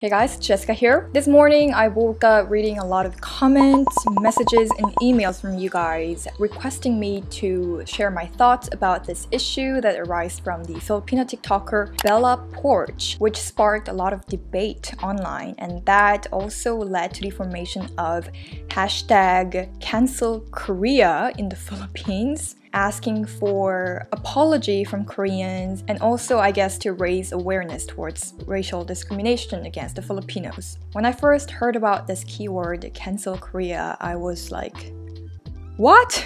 Hey guys, Jessica here. This morning I woke up reading a lot of comments, messages, and emails from you guys requesting me to share my thoughts about this issue that arises from the Filipino TikToker Bella Porch, which sparked a lot of debate online, and that also led to the formation of hashtag cancel Korea in the Philippines, asking for apology from Koreans and also I guess to raise awareness towards racial discrimination against the Filipinos. When I first heard about this keyword cancel Korea, I was like, what?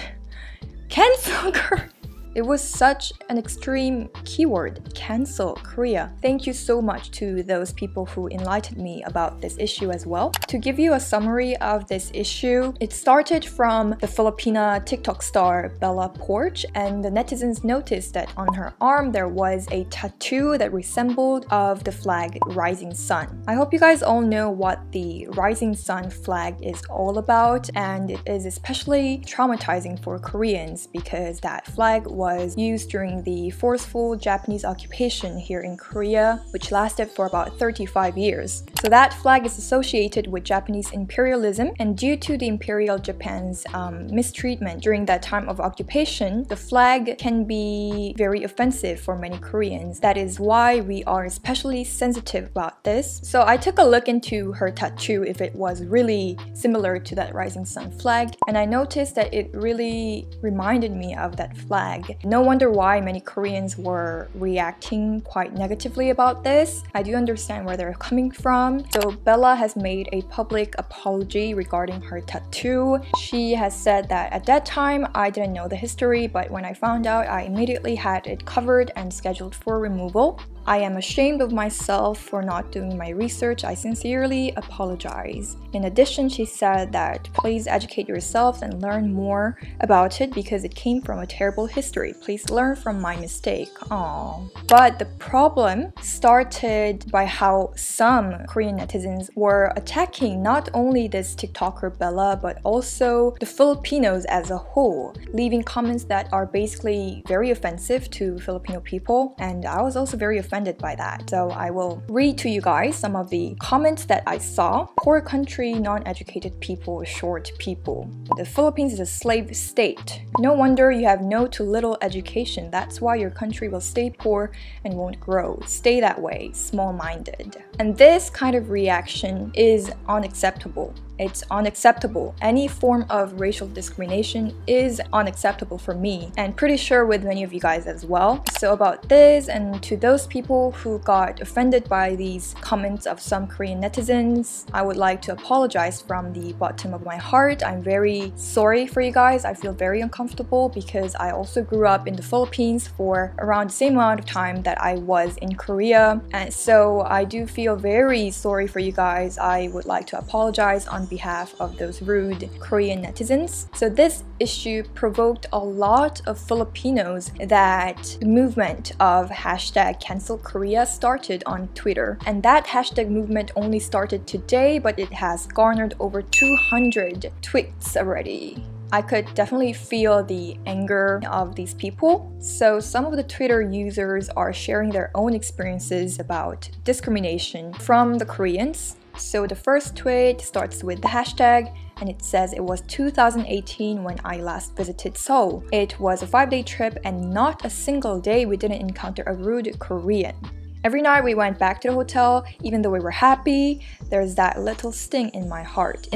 Cancel Korea? It was such an extreme keyword, cancel Korea. Thank you so much to those people who enlightened me about this issue as well. To give you a summary of this issue, it started from the Filipina TikTok star Bella Porch, and the netizens noticed that on her arm there was a tattoo that resembled of the flag Rising Sun. I hope you guys all know what the Rising Sun flag is all about, and it is especially traumatizing for Koreans because that flag was used during the forceful Japanese occupation here in Korea, which lasted for about 35 years. So that flag is associated with Japanese imperialism, and due to the Imperial Japan's mistreatment during that time of occupation, the flag can be very offensive for many Koreans. That is why we are especially sensitive about this. So I took a look into her tattoo if it was really similar to that Rising Sun flag, and I noticed that it really reminded me of that flag. No wonder why many Koreans were reacting quite negatively about this. I do understand where they're coming from. So Bella has made a public apology regarding her tattoo. She has said that at that time I didn't know the history, but when I found out, I immediately had it covered and scheduled for removal. I am ashamed of myself for not doing my research. I sincerely apologize. In addition, she said that please educate yourselves and learn more about it because it came from a terrible history. Please learn from my mistake. Aww. But the problem started by how some Korean netizens were attacking not only this TikToker Bella, but also the Filipinos as a whole, leaving comments that are basically very offensive to Filipino people, and I was also very offended by that. So I will read to you guys some of the comments that I saw. Poor country, non-educated people, short people. The Philippines is a slave state. No wonder you have no to little education. That's why your country will stay poor and won't grow. Stay that way, small-minded. And this kind of reaction is unacceptable. It's unacceptable. Any form of racial discrimination is unacceptable for me, and pretty sure with many of you guys as well. So about this, and to those people who got offended by these comments of some Korean netizens, I would like to apologize from the bottom of my heart. I'm very sorry for you guys. I feel very uncomfortable because I also grew up in the Philippines for around the same amount of time that I was in Korea, and so I do feel very sorry for you guys. I would like to apologize on behalf of those rude Korean netizens. So this issue provoked a lot of Filipinos that the movement of hashtag cancel Korea started on Twitter. And that hashtag movement only started today, but it has garnered over 200 tweets already. I could definitely feel the anger of these people. So some of the Twitter users are sharing their own experiences about discrimination from the Koreans. So the first tweet starts with the hashtag, and it says it was 2018 when I last visited Seoul. It was a 5-day trip and not a single day we didn't encounter a rude Korean. Every night we went back to the hotel, even though we were happy, there's that little sting in my heart,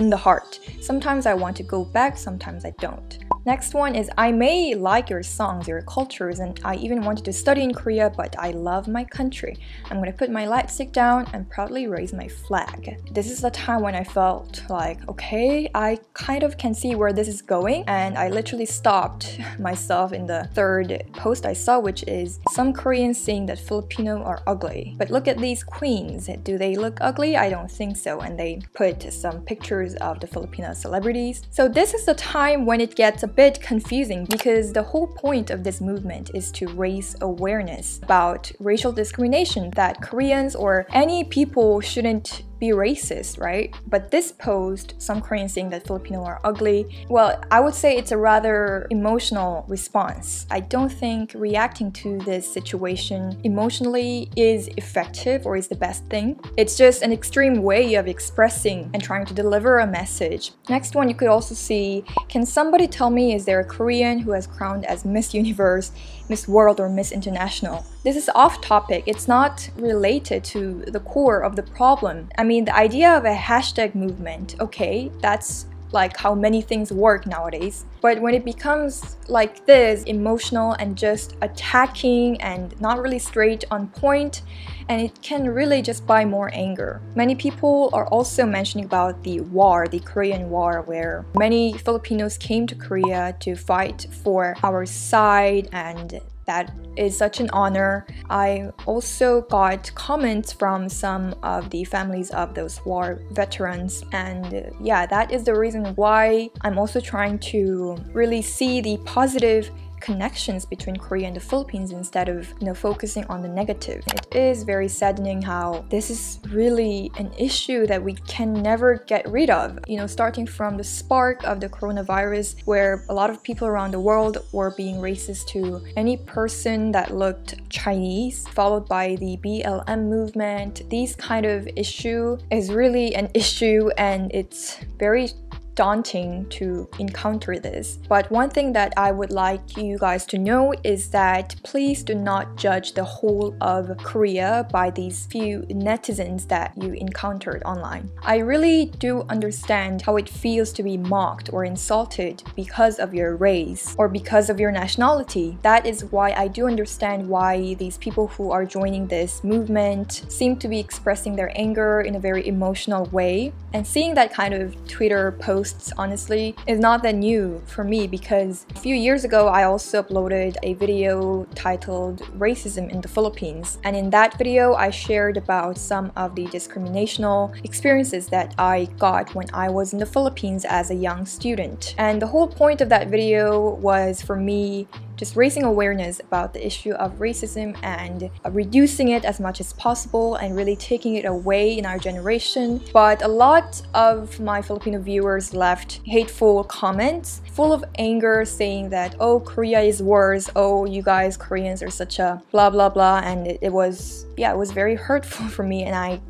Sometimes I want to go back, sometimes I don't. Next one is, I may like your songs, your cultures, and I even wanted to study in Korea, but I love my country. I'm gonna put my lightstick down and proudly raise my flag. This is the time when I felt like, okay, I kind of can see where this is going, and I literally stopped myself in the third post I saw, which is some Koreans saying that Filipino are ugly. But look at these queens. Do they look ugly? I don't think so. And they put some pictures of the Filipino celebrities. So this is the time when it gets a bit confusing because the whole point of this movement is to raise awareness about racial discrimination, that Koreans or any people shouldn't be racist, right? But this post, some Koreans saying that Filipino are ugly, well, I would say it's a rather emotional response. I don't think reacting to this situation emotionally is effective or is the best thing. It's just an extreme way of expressing and trying to deliver a message. Next one, you could also see, can somebody tell me, is there a Korean who has crowned as Miss Universe, Miss World, or Miss International? This is off topic. It's not related to the core of the problem. I mean, the idea of a hashtag movement, okay, that's like how many things work nowadays. But when it becomes like this, emotional and just attacking and not really straight on point, and it can really just buy more anger. Many people are also mentioning about the war, the Korean War, where many Filipinos came to Korea to fight for our side, and that is such an honor. I also got comments from some of the families of those war veterans, and yeah, that is the reason why I'm also trying to really see the positive connections between Korea and the Philippines instead of, focusing on the negative. It is very saddening how this is really an issue that we can never get rid of. Starting from the spark of the coronavirus, where a lot of people around the world were being racist to any person that looked Chinese, followed by the BLM movement. These kind of issue is really an issue, and it's very daunting to encounter this. But one thing that I would like you guys to know is that please do not judge the whole of Korea by these few netizens that you encountered online. I really do understand how it feels to be mocked or insulted because of your race or because of your nationality. That is why I do understand why these people who are joining this movement seem to be expressing their anger in a very emotional way. And seeing that kind of Twitter post honestly is not that new for me, because a few years ago I also uploaded a video titled Racism in the Philippines, and in that video I shared about some of the discriminational experiences that I got when I was in the Philippines as a young student. And the whole point of that video was for me just raising awareness about the issue of racism and reducing it as much as possible and really taking it away in our generation. But a lot of my Filipino viewers left hateful comments full of anger, saying that, oh, Korea is worse, oh, you guys Koreans are such a blah blah blah, and it was very hurtful for me.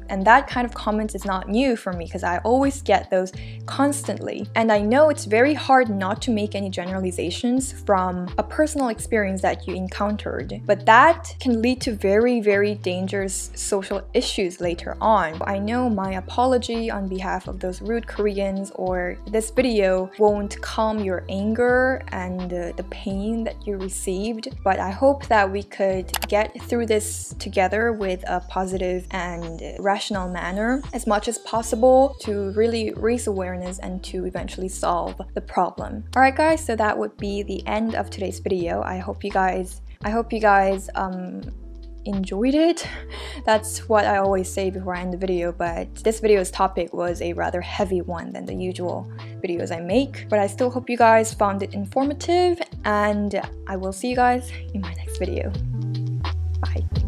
And that kind of comments is not new for me, because I always get those constantly. And I know it's very hard not to make any generalizations from a personal experience that you encountered, but that can lead to very, very dangerous social issues later on. I know my apology on behalf of those rude Koreans or this video won't calm your anger and the pain that you received, but I hope that we could get through this together with a positive and rational manner as much as possible to really raise awareness and to eventually solve the problem. Alright guys, so that would be the end of today's video. I hope you guys enjoyed it. That's what I always say before I end the video, but this video's topic was a rather heavy one than the usual videos I make. But I still hope you guys found it informative, and I will see you guys in my next video. Bye.